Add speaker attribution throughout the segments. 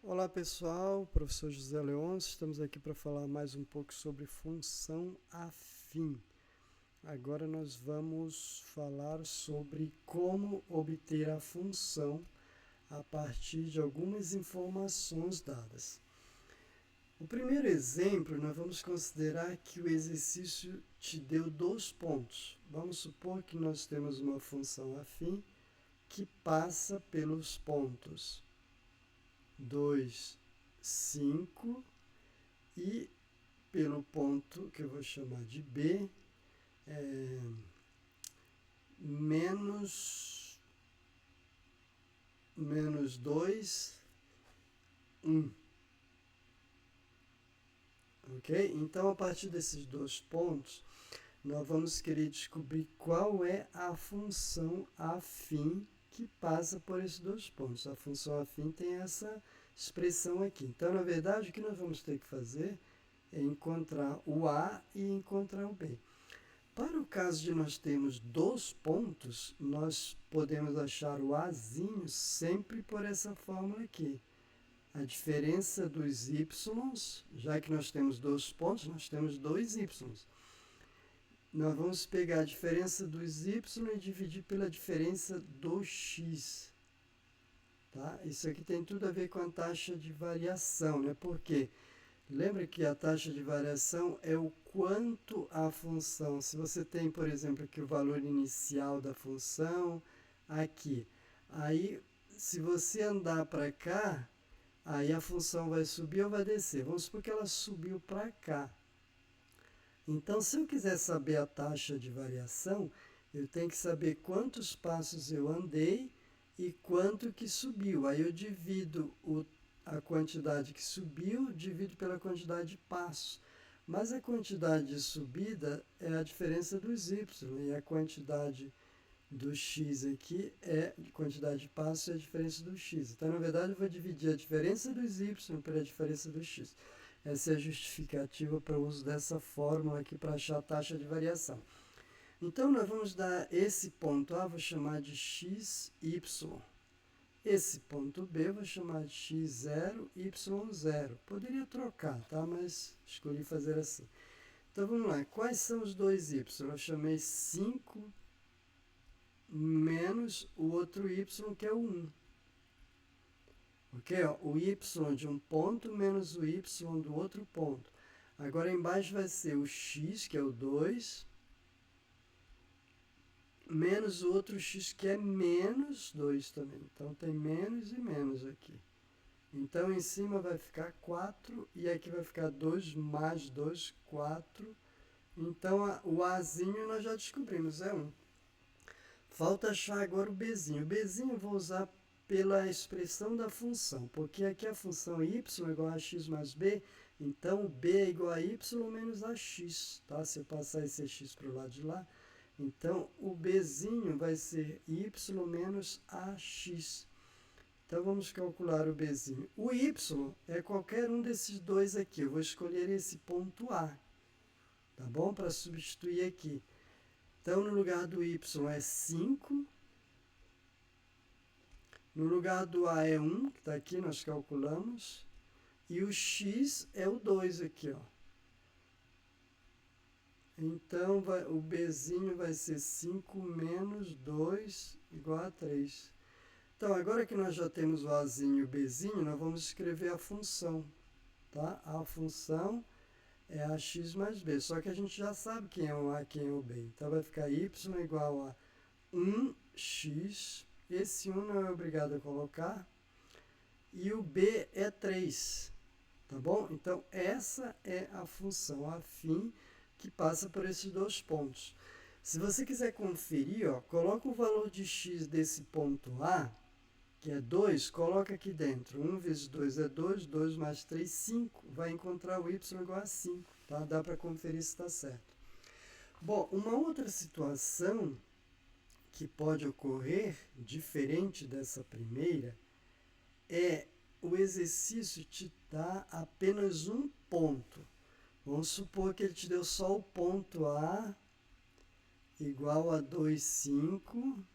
Speaker 1: Olá pessoal, professor José Leôncio, estamos aqui para falar mais um pouco sobre função afim. Agora nós vamos falar sobre como obter a função a partir de algumas informações dadas. O primeiro exemplo, nós vamos considerar que o exercício te deu 2 pontos. Vamos supor que nós temos uma função afim que passa pelos pontos 2, 5 e pelo ponto que eu vou chamar de B, menos 2, 1. Ok? Então, a partir desses 2 pontos, nós vamos querer descobrir qual é a função afim que passa por esses 2 pontos. A função afim tem essa expressão aqui. Então, na verdade, o que nós vamos ter que fazer é encontrar o A e encontrar o B. Para o caso de nós termos 2 pontos, nós podemos achar o Azinho sempre por essa fórmula aqui. A diferença dos y, já que nós temos 2 pontos, nós temos 2 y. Nós vamos pegar a diferença dos y e dividir pela diferença do x. Tá? Isso aqui tem tudo a ver com a taxa de variação, né? Porque lembra que a taxa de variação é o quanto a função, se você tem, por exemplo, aqui o valor inicial da função, aqui, aí se você andar para cá, aí a função vai subir ou vai descer. Vamos supor que ela subiu para cá. Então, se eu quiser saber a taxa de variação, eu tenho que saber quantos passos eu andei e quanto que subiu. Aí eu divido a quantidade que subiu, divido pela quantidade de passos. Mas a quantidade de subida é a diferença dos y, e a quantidade do x aqui é a quantidade de passos e a diferença do x. Então, na verdade, eu vou dividir a diferença dos y pela diferença do x. Essa é a justificativa para o uso dessa fórmula aqui para achar a taxa de variação. Então, nós vamos dar esse ponto A, vou chamar de xy. Esse ponto B, vou chamar de x0, y0. Poderia trocar, tá? Mas escolhi fazer assim. Então, vamos lá. Quais são os dois y? Eu chamei 5 menos o outro y, que é o 1. Ok? Ó, o y de um ponto menos o y do outro ponto. Agora, embaixo vai ser o x, que é o 2, menos o outro x, que é menos 2 também. Então, tem menos e menos aqui. Então, em cima vai ficar 4 e aqui vai ficar 2 mais 2, 4. Então, o Azinho nós já descobrimos, é 1. Falta achar agora o Bzinho. O Bzinho eu vou usar pela expressão da função, porque aqui a função y é igual a x mais b, então o b é igual a y menos ax. Tá? Se eu passar esse x para o lado de lá, então o Bzinho vai ser y menos ax. Então vamos calcular o Bzinho. O y é qualquer um desses dois aqui. Eu vou escolher esse ponto A, tá bom? Para substituir aqui. Então, no lugar do y é 5. No lugar do A é 1, que está aqui, nós calculamos. E o x é o 2 aqui, ó. Então, o Bzinho vai ser 5 menos 2 igual a 3. Então, agora que nós já temos o Azinho e o Bzinho, nós vamos escrever a função. Tá? A função é ax mais b, só que a gente já sabe quem é o A e quem é o B. Então, vai ficar y igual a 1x, esse 1 não é obrigado a colocar, e o b é 3, tá bom? Então, essa é a função afim que passa por esses 2 pontos. Se você quiser conferir, ó, coloca o valor de x desse ponto A, que é 2, coloca aqui dentro. 1 vezes 2 é 2, 2 mais 3, 5. Vai encontrar o y igual a 5. Tá? Dá para conferir se está certo. Bom, uma outra situação que pode ocorrer, diferente dessa primeira, é o exercício te dar apenas um ponto. Vamos supor que ele te deu só o ponto A igual a 2, 5.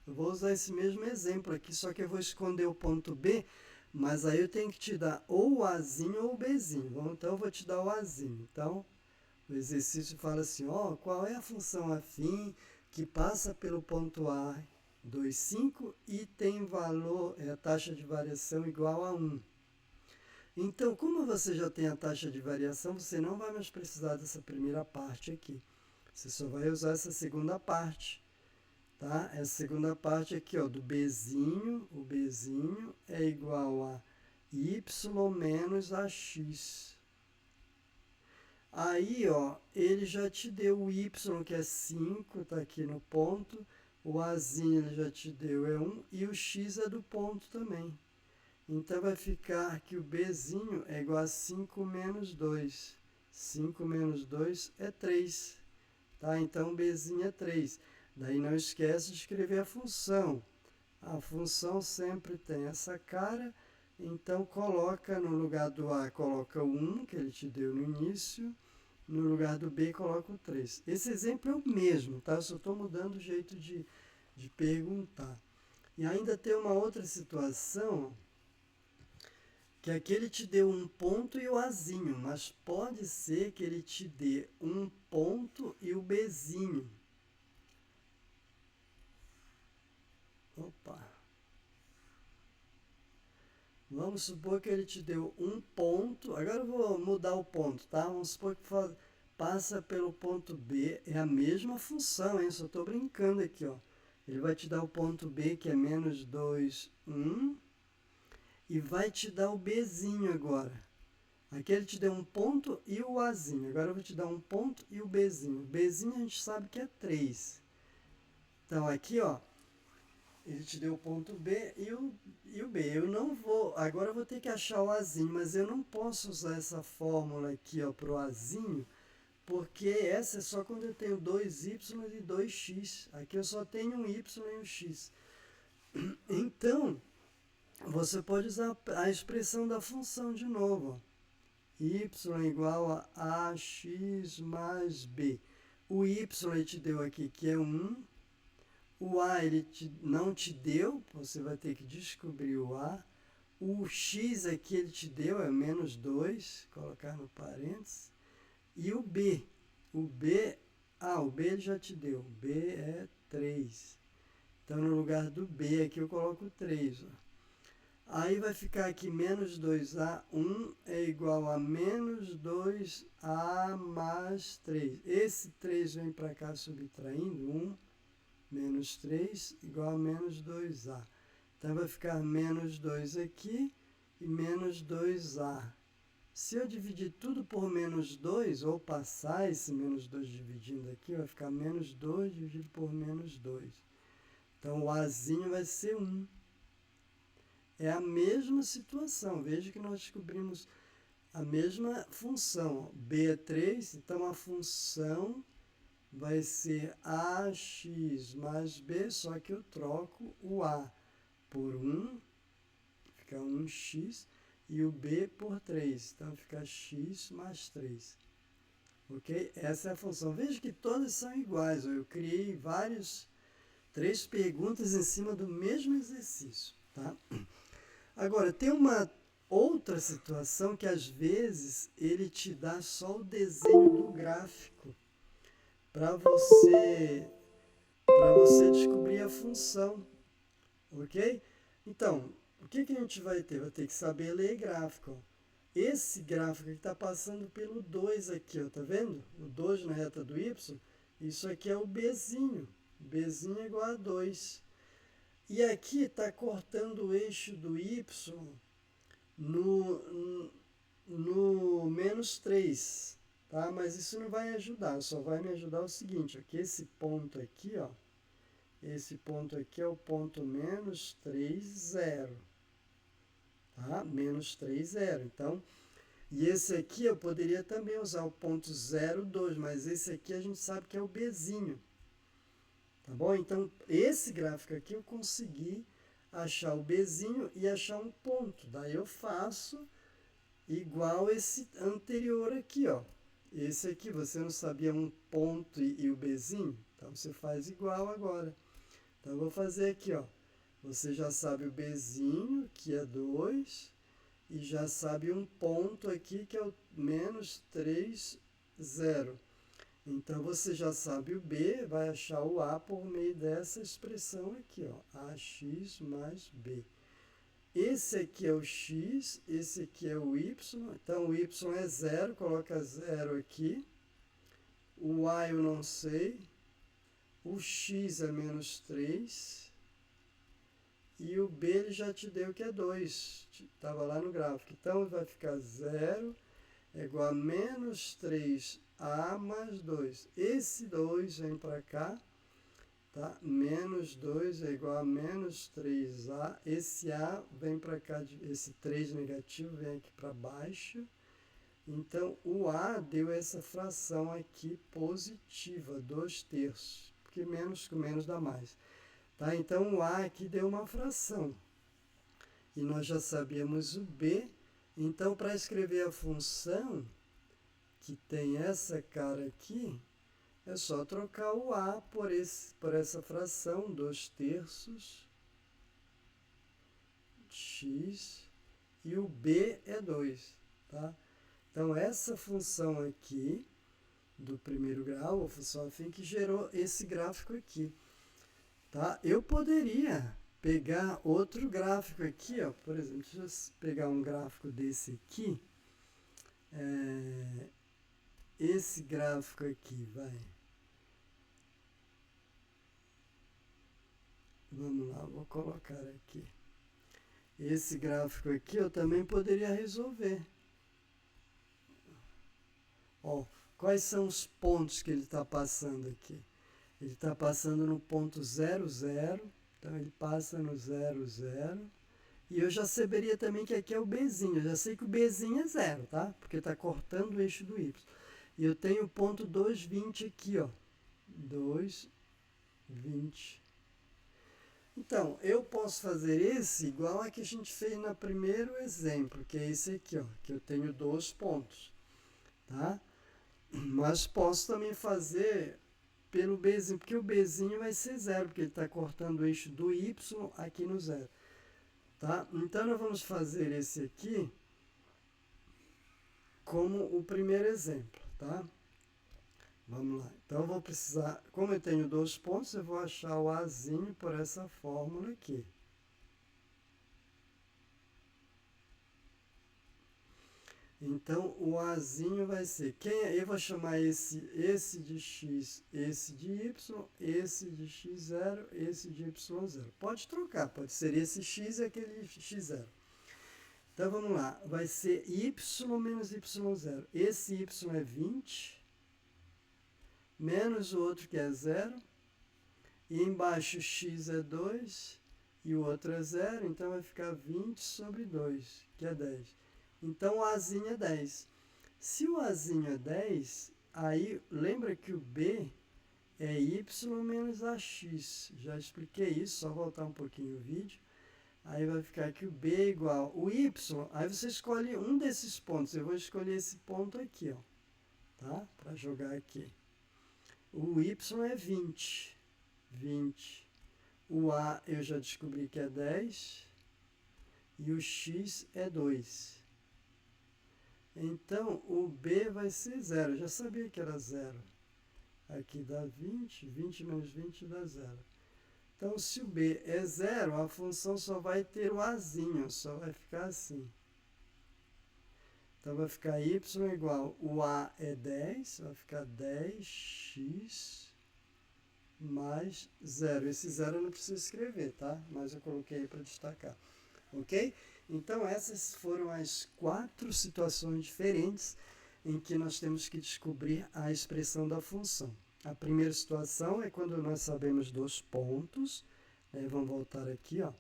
Speaker 1: Eu vou usar esse mesmo exemplo aqui, só que eu vou esconder o ponto B Mas aí eu tenho que te dar ou o Azinho ou o Bzinho. Então eu vou te dar o Azinho. Então o exercício fala assim, ó, qual é a função afim que passa pelo ponto A 2, 5 e tem valor, taxa de variação igual a 1. Então, como você já tem a taxa de variação, você não vai mais precisar dessa primeira parte aqui. Você só vai usar essa segunda parte, tá? Essa segunda parte aqui, ó, do Bzinho, o Bzinho é igual a y menos ax. Aí, ó, ele já te deu o y, que é 5, está aqui no ponto. O azinho ele já te deu, é 1. E o x é do ponto também. Então, vai ficar que o bzinho é igual a 5 menos 2. 5 menos 2 é 3. Tá? Então, o bzinho é 3. Daí, não esquece de escrever a função. A função sempre tem essa cara. Então, coloca no lugar do A, coloca o 1, que ele te deu no início. No lugar do B, coloca o 3. Esse exemplo é o mesmo, tá? Eu só estou mudando o jeito de perguntar. E ainda tem uma outra situação, que aqui ele te deu um ponto e o Azinho, mas pode ser que ele te dê um ponto e o Bzinho. Opa! Vamos supor que ele te deu um ponto. Agora eu vou mudar o ponto, tá? Vamos supor que passa pelo ponto B. É a mesma função, hein? Só estou brincando aqui, ó. Ele vai te dar o ponto B, que é menos 2, 1. E vai te dar o Bzinho agora. Aqui ele te deu um ponto e o Azinho. Agora eu vou te dar um ponto e o Bzinho. O Bzinho a gente sabe que é 3. Então aqui, ó. Ele te deu o ponto B e o B. Eu não vou, agora eu vou ter que achar o Azinho, mas eu não posso usar essa fórmula aqui para o Azinho, porque essa é só quando eu tenho 2y e 2x. Aqui eu só tenho um y e um x. Então, você pode usar a expressão da função de novo. Ó. Y igual a ax mais b. O y ele te deu aqui que é 1. O A ele não te deu, você vai ter que descobrir o A. O X aqui ele te deu, é menos 2, colocar no parênteses. E o B. O B ele já te deu. O B é 3. Então, no lugar do B aqui eu coloco 3. Ó. Aí vai ficar aqui menos 2A, 1 é igual a menos 2A mais 3. Esse 3 vem para cá subtraindo 1. Menos 3 igual a menos 2A. Então, vai ficar menos 2 aqui e menos 2A. Se eu dividir tudo por menos 2, ou passar esse menos 2 dividindo aqui, vai ficar menos 2 dividido por menos 2. Então, o Azinho vai ser 1. É a mesma situação. Veja que nós descobrimos a mesma função. B é 3, então a função vai ser ax mais b, só que eu troco o a por 1, fica 1x, e o b por 3, então fica x mais 3. Ok? Essa é a função. Veja que todas são iguais. Eu criei 3 perguntas em cima do mesmo exercício. Tá? Agora, tem uma outra situação que às vezes ele te dá só o desenho do gráfico para você descobrir a função, ok? Então, o que a gente vai ter? Vai ter que saber ler gráfico. Ó. Esse gráfico que está passando pelo 2 aqui, ó, tá vendo? O 2 na reta do y, isso aqui é o Bzinho. Bzinho é igual a 2. E aqui está cortando o eixo do y no menos 3. Tá? Mas isso não vai ajudar, só vai me ajudar o seguinte, ó, que esse ponto aqui, ó, esse ponto aqui é o ponto menos 3, 0. Tá? Menos 3, 0. Então, e esse aqui eu poderia também usar o ponto 0, 2, mas esse aqui a gente sabe que é o Bzinho. Tá bom? Então, esse gráfico aqui eu consegui achar o Bzinho e achar um ponto. Daí eu faço igual esse anterior aqui, ó. Esse aqui, você não sabia um ponto e o Bzinho? Então, você faz igual agora. Então, eu vou fazer aqui, ó. Você já sabe o Bzinho, que é 2. e já sabe um ponto aqui que é o menos 3, 0. Então, você já sabe o B, vai achar o A por meio dessa expressão aqui, ó, AX mais B. Esse aqui é o X, esse aqui é o Y, então o Y é 0, coloca 0 aqui. O A eu não sei, o X é menos 3, e o B ele já te deu que é 2, estava lá no gráfico. Então, vai ficar 0 é igual a menos 3A mais 2. Esse 2 vem para cá, tá? Menos 2 é igual a menos 3A. Esse A vem para cá, esse 3 negativo vem aqui para baixo. Então, o A deu essa fração aqui positiva, 2/3, porque menos com menos dá mais. Tá? Então, o A aqui deu uma fração. E nós já sabíamos o B. Então, para escrever a função que tem essa cara aqui, é só trocar o A por essa fração, 2/3 x, e o B é 2. Tá? Então, essa função aqui, do primeiro grau, a função afim, que gerou esse gráfico aqui. Tá? Eu poderia pegar outro gráfico aqui, ó, por exemplo, deixa eu pegar um gráfico desse aqui. Esse gráfico aqui, vai. Vamos lá, vou colocar aqui. Esse gráfico aqui eu também poderia resolver. Ó, quais são os pontos que ele está passando aqui? Ele está passando no ponto 0, 0. Então, ele passa no 0, 0. E eu já saberia também que aqui é o Bzinho. Eu já sei que o Bzinho é 0, tá? Porque está cortando o eixo do Y. E eu tenho o ponto 2,20 aqui, ó. 2,20. Então, eu posso fazer esse igual a que a gente fez no primeiro exemplo, que é esse aqui, ó. Que eu tenho 2 pontos, tá? Mas posso também fazer pelo Bzinho, porque o Bzinho vai ser 0, porque ele está cortando o eixo do Y aqui no 0. Tá? Então, nós vamos fazer esse aqui como o primeiro exemplo, tá? Vamos lá. Então, eu vou precisar, como eu tenho 2 pontos, eu vou achar o Azinho por essa fórmula aqui. Então, o Azinho vai ser, eu vou chamar esse de x, esse de y, esse de x0, esse de y0. Pode trocar, pode ser esse x e aquele x0. Então, vamos lá, vai ser y menos y0. Esse y é 20, menos o outro que é 0, e embaixo x é 2, e o outro é 0, então vai ficar 20 sobre 2, que é 10. Então, o Azinho é 10. Se o Azinho é 10, aí lembra que o B é y menos ax. Já expliquei isso, só voltar um pouquinho o vídeo. Aí vai ficar que o B é igual o y, aí você escolhe um desses pontos. Eu vou escolher esse ponto aqui, ó, tá? Para jogar aqui. O y é 20. 20. O A eu já descobri que é 10. E o x é 2. Então, o B vai ser 0. Eu já sabia que era 0. Aqui dá 20. 20 menos 20 dá 0. Então, se o B é 0, a função só vai ter o Azinho. Só vai ficar assim. Então, vai ficar y igual, o A é 10. Vai ficar 10x mais 0. Esse 0 eu não preciso escrever, tá? Mas eu coloquei aí para destacar. Ok? Então, essas foram as 4 situações diferentes em que nós temos que descobrir a expressão da função. A primeira situação é quando nós sabemos 2 pontos. Vamos voltar aqui, ó.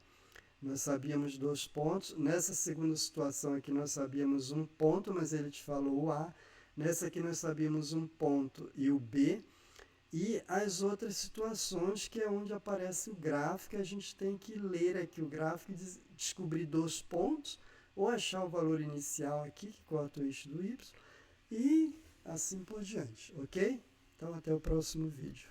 Speaker 1: Nós sabíamos 2 pontos. Nessa segunda situação aqui, nós sabíamos um ponto, mas ele te falou o A. Nessa aqui, nós sabíamos um ponto e o B. E as outras situações, que é onde aparece o gráfico, a gente tem que ler aqui o gráfico e descobrir 2 pontos, ou achar o valor inicial aqui, que corta o eixo do Y, e assim por diante, ok? Então, até o próximo vídeo.